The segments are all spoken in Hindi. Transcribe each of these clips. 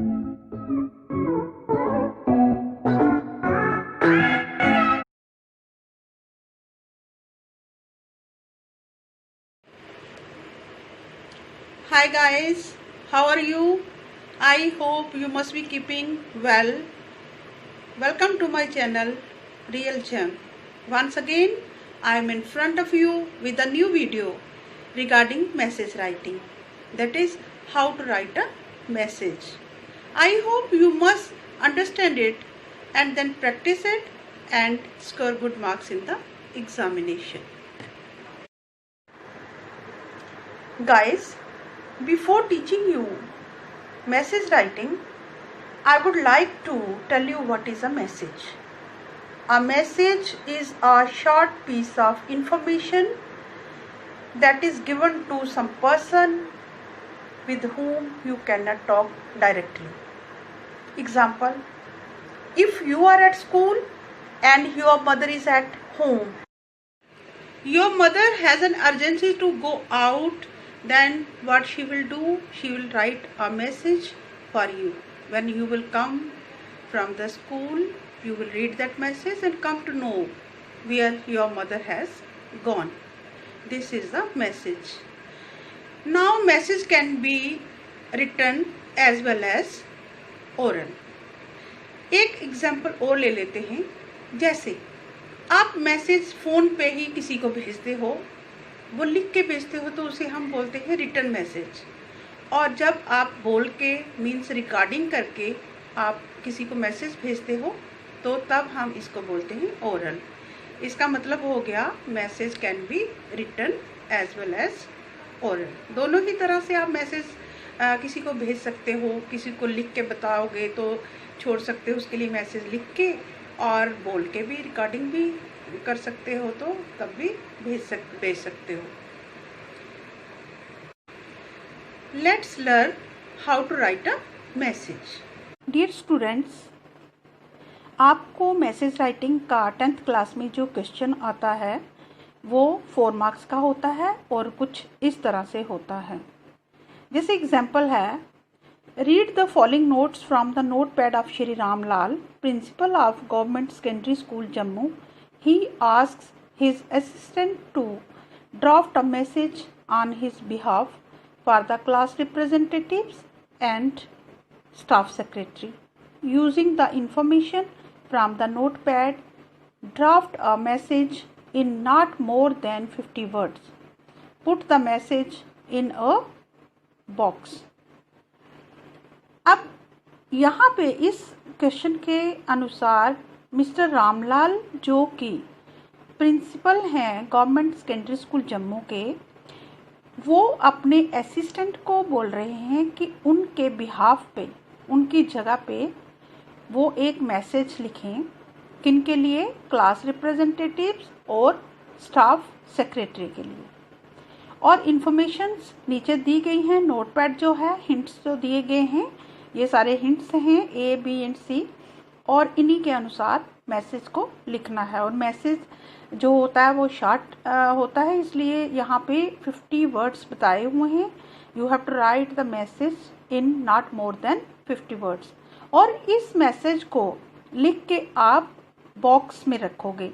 Hi guys, how are you? I hope you must be keeping well. Welcome to my channel Real Gem. Once again, I am in front of you with a new video regarding message writing. That is how to write a message. I hope you must understand it and then practice it and score good marks in the examination. Guys, before teaching you message writing, I would like to tell you what is a message. A message is a short piece of information that is given to some person with whom you cannot talk directly. Example, if you are at school and your mother is at home, your mother has an urgency to go out, then what she will do, she will write a message for you. When you will come from the school, you will read that message and come to know where your mother has gone. This is the message. Now message can be written as well as oral. एक एग्जाम्पल और ले लेते हैं। जैसे आप मैसेज फ़ोन पे ही किसी को भेजते हो, वो लिख के भेजते हो तो उसे हम बोलते हैं रिटन मैसेज। और जब आप बोल के मीन्स रिकॉर्डिंग करके आप किसी को मैसेज भेजते हो तो तब हम इसको बोलते हैं ओरल। इसका मतलब हो गया message can be written as well as oral. दोनों ही तरह से आप मैसेज किसी को भेज सकते हो। किसी को लिख के बताओगे तो छोड़ सकते हो उसके लिए मैसेज लिख के, और बोल के भी रिकॉर्डिंग भी कर सकते हो तो तब भी भेज सकते हो। Let's learn how to write a message. Dear students, आपको मैसेज राइटिंग का 10th क्लास में जो क्वेश्चन आता है वो 4 मार्क्स का होता है और कुछ इस तरह से होता है। जैसे एग्जाम्पल है, read the following notes from the note pad of Shri Ram Lal, principle of government secondary school Jammu. He asks his assistant to draft a message on his behalf for the class representatives and staff secretary. Using the information from the notepad, draft a message in not more than 50 words. Put the message in a box. अब यहाँ पे इस क्वेश्चन के अनुसार मिस्टर रामलाल जो कि प्रिंसिपल हैं गवर्नमेंट सेकेंडरी स्कूल जम्मू के, वो अपने असिस्टेंट को बोल रहे हैं कि उनके बिहाफ पे, उनकी जगह पे वो एक मैसेज लिखें। किनके लिए? क्लास रिप्रेजेंटेटिव्स और स्टाफ सेक्रेटरी के लिए। और इन्फॉर्मेशंस नीचे दी गई हैं। नोटपैड जो है, हिंट्स जो दिए गए हैं, ये सारे हिंट्स हैं A, B एंड C, और इन्हीं के अनुसार मैसेज को लिखना है। और मैसेज जो होता है वो शॉर्ट होता है, इसलिए यहाँ पे 50 वर्ड्स बताए हुए हैं। You have to write the message in not more than 50 words. और इस मैसेज को लिख के आप बॉक्स में रखोगे।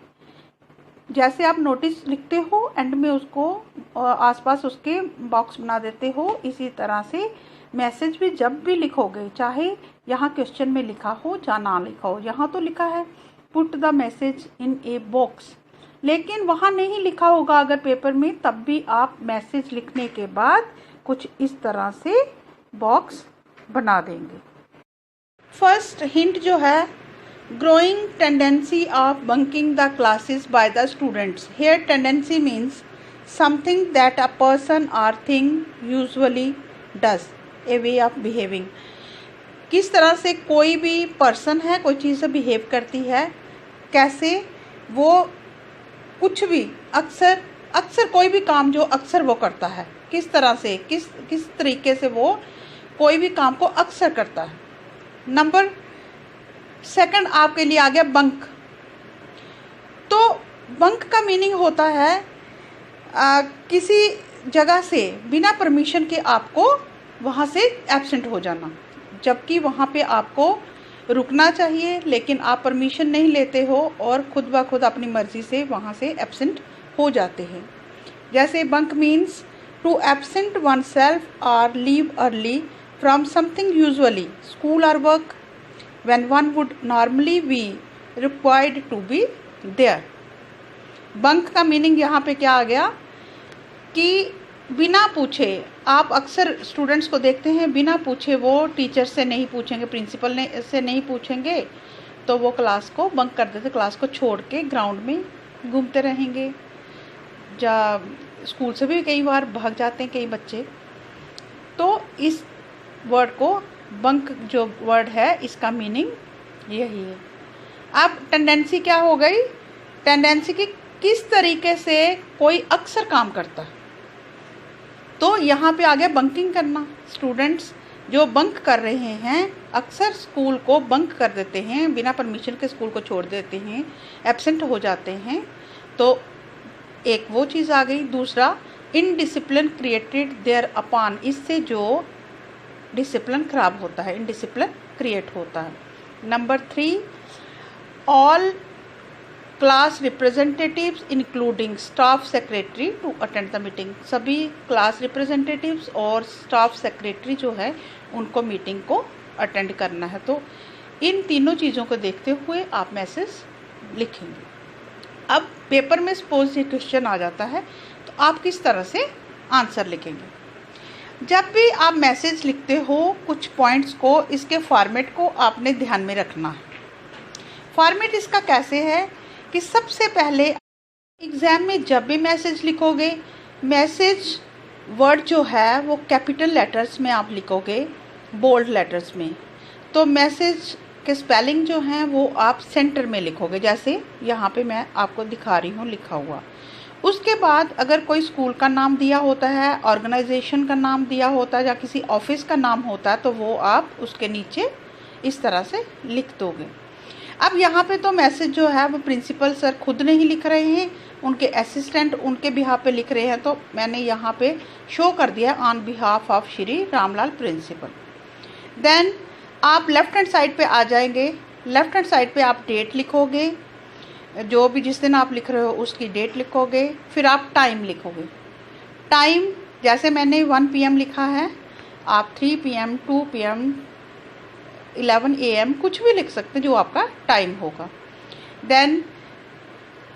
जैसे आप नोटिस लिखते हो एंड में उसको आसपास उसके बॉक्स बना देते हो, इसी तरह से मैसेज भी जब भी लिखोगे, चाहे यहाँ क्वेश्चन में लिखा हो या ना लिखा हो। यहाँ तो लिखा है put the message in a box, लेकिन वहाँ नहीं लिखा होगा अगर पेपर में, तब भी आप मैसेज लिखने के बाद कुछ इस तरह से बॉक्स बना देंगे। फर्स्ट हिंट जो है, growing tendency of bunking the classes by the students. Here tendency means something that a person or thing usually does, a way of behaving. किस तरह से कोई भी पर्सन है, कोई चीज़ से बिहेव करती है, कैसे वो कुछ भी अक्सर कोई भी काम जो अक्सर वो करता है, किस तरह से किस तरीके से वो कोई भी काम को अक्सर करता है। नंबर 2 आपके लिए आ गया बंक। तो बंक का मीनिंग होता है किसी जगह से बिना परमिशन के आपको वहाँ से एब्सेंट हो जाना। जबकि वहाँ पे आपको रुकना चाहिए, लेकिन आप परमिशन नहीं लेते हो और खुद ब खुद अपनी मर्ज़ी से वहाँ से एब्सेंट हो जाते हैं। जैसे bunk means to absent oneself or leave early from something, usually school or work, when one would normally be required to be there. Bunk का मीनिंग यहाँ पे क्या आ गया कि बिना पूछे, आप अक्सर स्टूडेंट्स को देखते हैं बिना पूछे वो टीचर से नहीं पूछेंगे, प्रिंसिपल ने से नहीं पूछेंगे तो वो क्लास को बंक कर देते, क्लास को छोड़ के ग्राउंड में घूमते रहेंगे। स्कूल से भी कई बार भाग जाते हैं कई बच्चे। तो इस वर्ड को, बंक जो वर्ड है, इसका मीनिंग यही है। अब टेंडेंसी क्या हो गई, टेंडेंसी की किस तरीके से कोई अक्सर काम करता है, तो यहाँ पे आ गया बंकिंग करना। स्टूडेंट्स जो बंक कर रहे हैं, अक्सर स्कूल को बंक कर देते हैं, बिना परमिशन के स्कूल को छोड़ देते हैं, एब्सेंट हो जाते हैं, तो एक वो चीज़ आ गई। दूसरा, इनडिसिप्लिन क्रिएटेड देयर अपॉन, इससे जो डिसिप्लिन खराब होता है, इनडिसिप्लिन क्रिएट होता है। Number 3, all class representatives including staff secretary to attend the meeting, सभी क्लास रिप्रेजेंटेटिव्स और स्टाफ सेक्रेटरी जो है उनको मीटिंग को अटेंड करना है। तो इन तीनों चीज़ों को देखते हुए आप मैसेज लिखेंगे। अब पेपर में सपोज ये क्वेश्चन आ जाता है तो आप किस तरह से आंसर लिखेंगे। जब भी आप मैसेज लिखते हो, कुछ पॉइंट्स को, इसके फॉर्मेट को आपने ध्यान में रखना है। फॉर्मेट इसका कैसे है कि सबसे पहले एग्ज़ाम में जब भी मैसेज लिखोगे, मैसेज वर्ड जो है वो कैपिटल लेटर्स में आप लिखोगे, बोल्ड लेटर्स में। तो मैसेज के स्पेलिंग जो हैं वो आप सेंटर में लिखोगे, जैसे यहाँ पे मैं आपको दिखा रही हूँ लिखा हुआ। उसके बाद अगर कोई स्कूल का नाम दिया होता है, ऑर्गेनाइजेशन का नाम दिया होता है या किसी ऑफिस का नाम होता है, तो वो आप उसके नीचे इस तरह से लिख दोगे। अब यहाँ पे तो मैसेज जो है वो प्रिंसिपल सर खुद नहीं लिख रहे हैं, उनके असिस्टेंट उनके बिहाफ पे लिख रहे हैं, तो मैंने यहाँ पे शो कर दिया on behalf of Shri Ramlal principal. Then आप लेफ्ट हैंड साइड पे आ जाएंगे। लेफ्ट हैंड साइड पे आप डेट लिखोगे, जो भी जिस दिन आप लिख रहे हो उसकी डेट लिखोगे। फिर आप टाइम लिखोगे। टाइम जैसे मैंने 1 PM लिखा है, आप 3 PM, 2 PM, 11 AM कुछ भी लिख सकते हैं जो आपका टाइम होगा। देन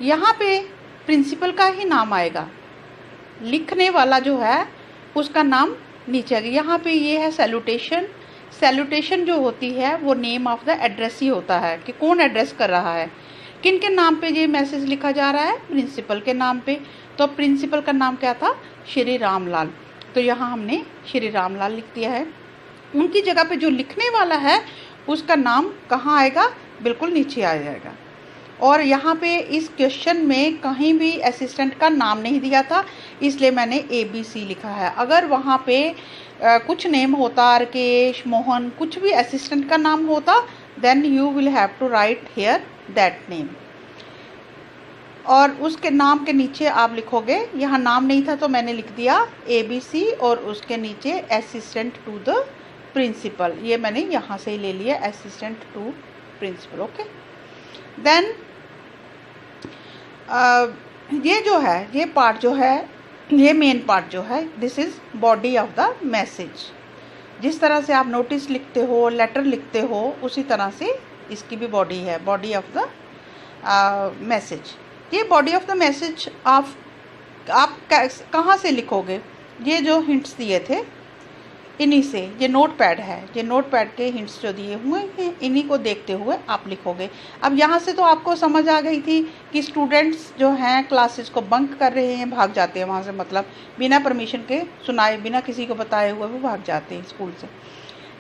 यहाँ पे प्रिंसिपल का ही नाम आएगा, लिखने वाला जो है उसका नाम नीचे आएगा। यहाँ पे ये है सैल्यूटेशन। सैल्यूटेशन जो होती है वो नेम ऑफ द एड्रेस ही होता है कि कौन एड्रेस कर रहा है, किन के नाम पे ये मैसेज लिखा जा रहा है, प्रिंसिपल के नाम पे। तो प्रिंसिपल का नाम क्या था, श्री रामलाल, तो यहाँ हमने श्री रामलाल लिख दिया है। उनकी जगह पे जो लिखने वाला है उसका नाम कहाँ आएगा, बिल्कुल नीचे आ जाएगा। और यहाँ पे इस क्वेश्चन में कहीं भी असिस्टेंट का नाम नहीं दिया था, इसलिए मैंने ABC लिखा है। अगर वहाँ पे कुछ नेम होता, राकेश, मोहन, कुछ भी असिस्टेंट का नाम होता, then you will have to write here that name, और उसके नाम के नीचे आप लिखोगे। यहाँ नाम नहीं था तो मैंने लिख दिया ABC और उसके नीचे असिस्टेंट टू द प्रिंसिपल, ये मैंने यहाँ से ही ले लिया, assistant to principal. Okay, then ये जो है, ये पार्ट जो है, ये मेन पार्ट जो है, this is body of the message. जिस तरह से आप नोटिस लिखते हो, लेटर लिखते हो, उसी तरह से इसकी भी बॉडी है, बॉडी ऑफ द मैसेज। ये बॉडी ऑफ द मैसेज आप कहाँ से लिखोगे, ये जो हिंट्स दिए थे इन्हीं से, ये नोट पैड है, ये नोट पैड के हिंट्स जो दिए हुए हैं इन्हीं को देखते हुए आप लिखोगे। अब यहाँ से तो आपको समझ आ गई थी कि स्टूडेंट्स जो हैं क्लासेस को बंक कर रहे हैं, भाग जाते हैं वहाँ से, मतलब बिना परमिशन के सुनाए, बिना किसी को बताए हुए वो भाग जाते हैं स्कूल से।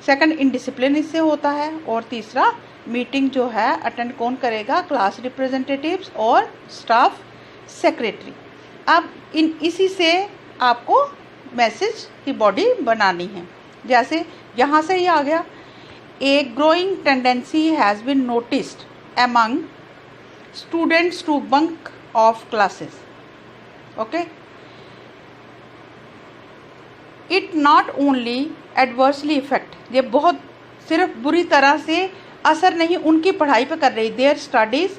सेकंड, इनडिसिप्लिन इससे होता है। और तीसरा, मीटिंग जो है अटेंड कौन करेगा, क्लास रिप्रेजेंटेटिव्स और स्टाफ सेक्रेटरी। अब इसी से आपको मैसेज की बॉडी बनानी है। जैसे यहाँ से ही आ गया, a growing tendency has been noticed among students to bunk off classes. Okay, it not only adversely effect, ये बहुत सिर्फ बुरी तरह से असर नहीं उनकी पढ़ाई पे कर रही, their studies,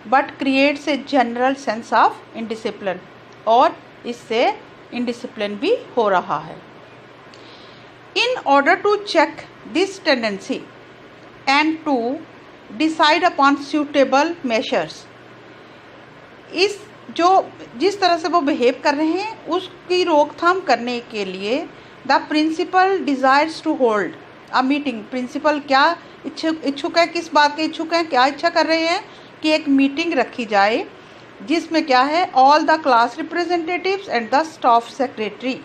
but creates a general sense of indiscipline, और इससे इनडिसिप्लिन भी हो रहा है। In order to check this tendency and to decide upon suitable measures, इस जिस तरह से वो बिहेव कर रहे हैं उसकी रोकथाम करने के लिए the principal desires to hold a meeting, principal क्या इच्छुक है, किस बात के इच्छुक हैं, क्या इच्छा कर रहे हैं कि एक मीटिंग रखी जाए जिसमें क्या है, all the class representatives and the staff secretary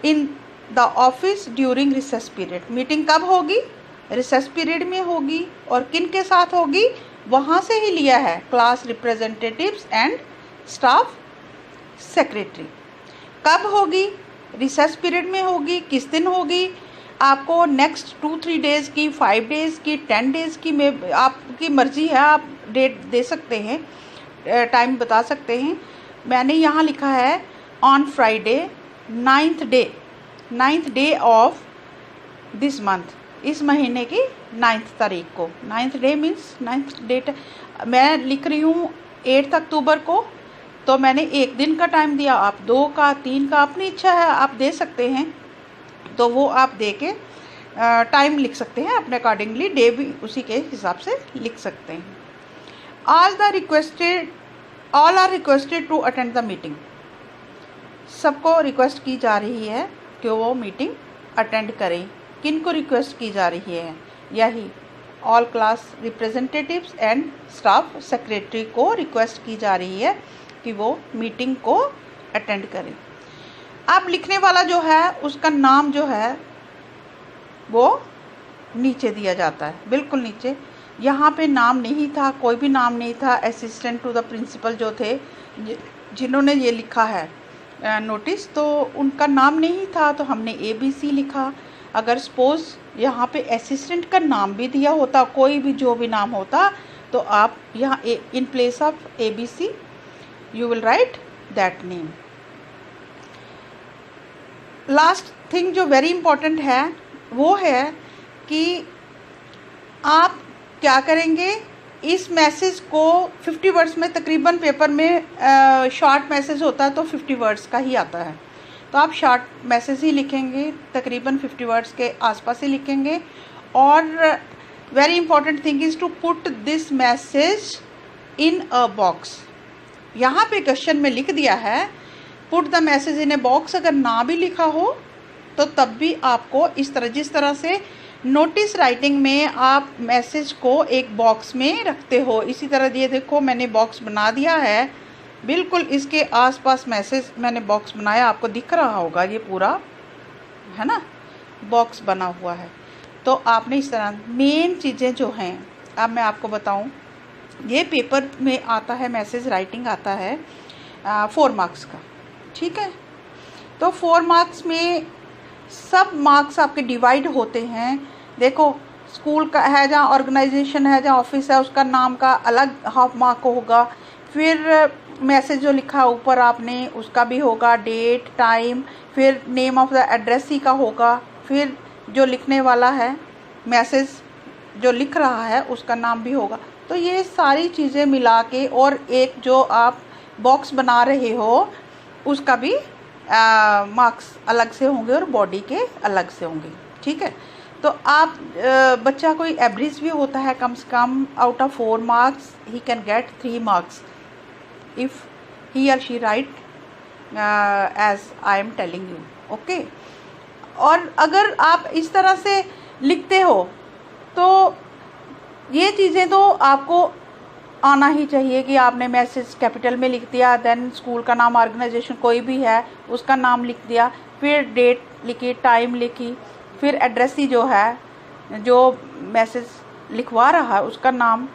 in the office during recess period. Meeting कब होगी? रिसेस पीरियड में होगी, और किन के साथ होगी? वहाँ से ही लिया है, class representatives and staff secretary. कब होगी? रिसेस पीरियड में होगी। किस दिन होगी? आपको नेक्स्ट 2-3 डेज़ की, 5 डेज़ की, 10 डेज़ की, में आपकी मर्ज़ी है, आप डेट दे सकते हैं, टाइम बता सकते हैं। मैंने यहाँ लिखा है on Friday 9th day of this month, इस महीने की 9th तारीख को। 9th day means 9th date मैं लिख रही हूँ 8 अक्टूबर को, तो मैंने एक दिन का टाइम दिया, आप 2 का, 3 का, अपनी इच्छा है, आप दे सकते हैं, तो वो आप दे के टाइम लिख सकते हैं अपने अकॉर्डिंगली, डे भी उसी के हिसाब से लिख सकते हैं। All are requested to attend the meeting, सबको रिक्वेस्ट की जा रही है कि वो मीटिंग अटेंड करें। किन को रिक्वेस्ट की जा रही है? यही all class representatives and staff secretary को रिक्वेस्ट की जा रही है कि वो मीटिंग को अटेंड करें। अब लिखने वाला जो है उसका नाम जो है वो नीचे दिया जाता है, बिल्कुल नीचे। यहाँ पे नाम नहीं था, कोई भी नाम नहीं था। असिस्टेंट टू द प्रिंसिपल जो थे, जिन्होंने ये लिखा है नोटिस, तो उनका नाम नहीं था, तो हमने ABC लिखा। अगर सपोज़ यहाँ पे असिस्टेंट का नाम भी दिया होता, कोई भी जो भी नाम होता, तो आप यहाँ in place of ABC you will write that name. Last thing जो वेरी इम्पोर्टेंट है वो है कि आप क्या करेंगे, इस मैसेज को 50 वर्ड्स में, तकरीबन पेपर में शॉर्ट मैसेज होता है तो 50 वर्ड्स का ही आता है, तो आप शॉर्ट मैसेज ही लिखेंगे, तकरीबन 50 वर्ड्स के आसपास ही लिखेंगे। और very important thing is to put this message in a box. यहाँ पे क्वेश्चन में लिख दिया है put the message in a box, अगर ना भी लिखा हो तो तब भी आपको इस तरह, जिस तरह से नोटिस राइटिंग में आप मैसेज को एक बॉक्स में रखते हो, इसी तरह ये देखो मैंने बॉक्स बना दिया है, बिल्कुल इसके आसपास मैसेज मैंने बॉक्स बनाया, आपको दिख रहा होगा ये पूरा, है ना, बॉक्स बना हुआ है। तो आपने इस तरह मेन चीज़ें जो हैं, अब मैं आपको बताऊं, ये पेपर में आता है, मैसेज राइटिंग आता है 4 मार्क्स का, ठीक है। तो 4 मार्क्स में सब मार्क्स आपके डिवाइड होते हैं। देखो स्कूल का है, जहाँ ऑर्गेनाइजेशन है, जहाँ ऑफिस है, उसका नाम का अलग हाफ मार्क होगा। फिर मैसेज जो लिखा ऊपर आपने उसका भी होगा, डेट, टाइम, फिर नेम ऑफ द एड्रेसी का होगा, फिर जो लिखने वाला है मैसेज जो लिख रहा है उसका नाम भी होगा। तो ये सारी चीज़ें मिला के, और एक जो आप बॉक्स बना रहे हो उसका भी मार्क्स अलग से होंगे और बॉडी के अलग से होंगे, ठीक है। तो आप बच्चा कोई एवरेज भी होता है, कम से कम out of 4 marks he can get 3 marks if he और she write as I am telling you, okay. और अगर आप इस तरह से लिखते हो तो ये चीज़ें तो आपको आना ही चाहिए कि आपने मैसेज कैपिटल में लिख दिया, देन स्कूल का नाम, ऑर्गेनाइजेशन कोई भी है उसका नाम लिख दिया, फिर डेट लिखी, टाइम लिखी, फिर एड्रेसी जो है, जो मैसेज लिखवा रहा है उसका नाम,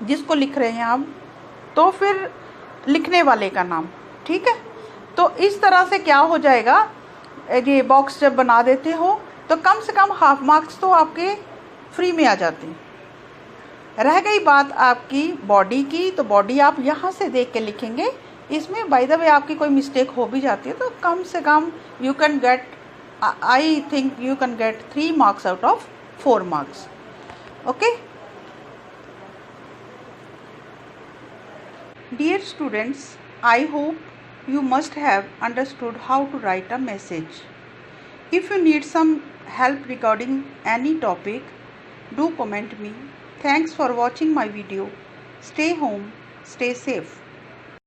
जिसको लिख रहे हैं आप, तो फिर लिखने वाले का नाम, ठीक है। तो इस तरह से क्या हो जाएगा, ये बॉक्स जब बना देते हो तो कम से कम हाफ मार्क्स तो आपके फ्री में आ जाते हैं। रह गई बात आपकी बॉडी की, तो बॉडी आप यहाँ से देख के लिखेंगे। इसमें बाय द वे आपकी कोई मिस्टेक हो भी जाती है तो कम से कम you can get, I think you can get 3 marks out of 4 marks. Okay. Dear students, I hope you must have understood how to write a message. If you need some help regarding any topic, do comment me. Thanks for watching my video. Stay home, stay safe.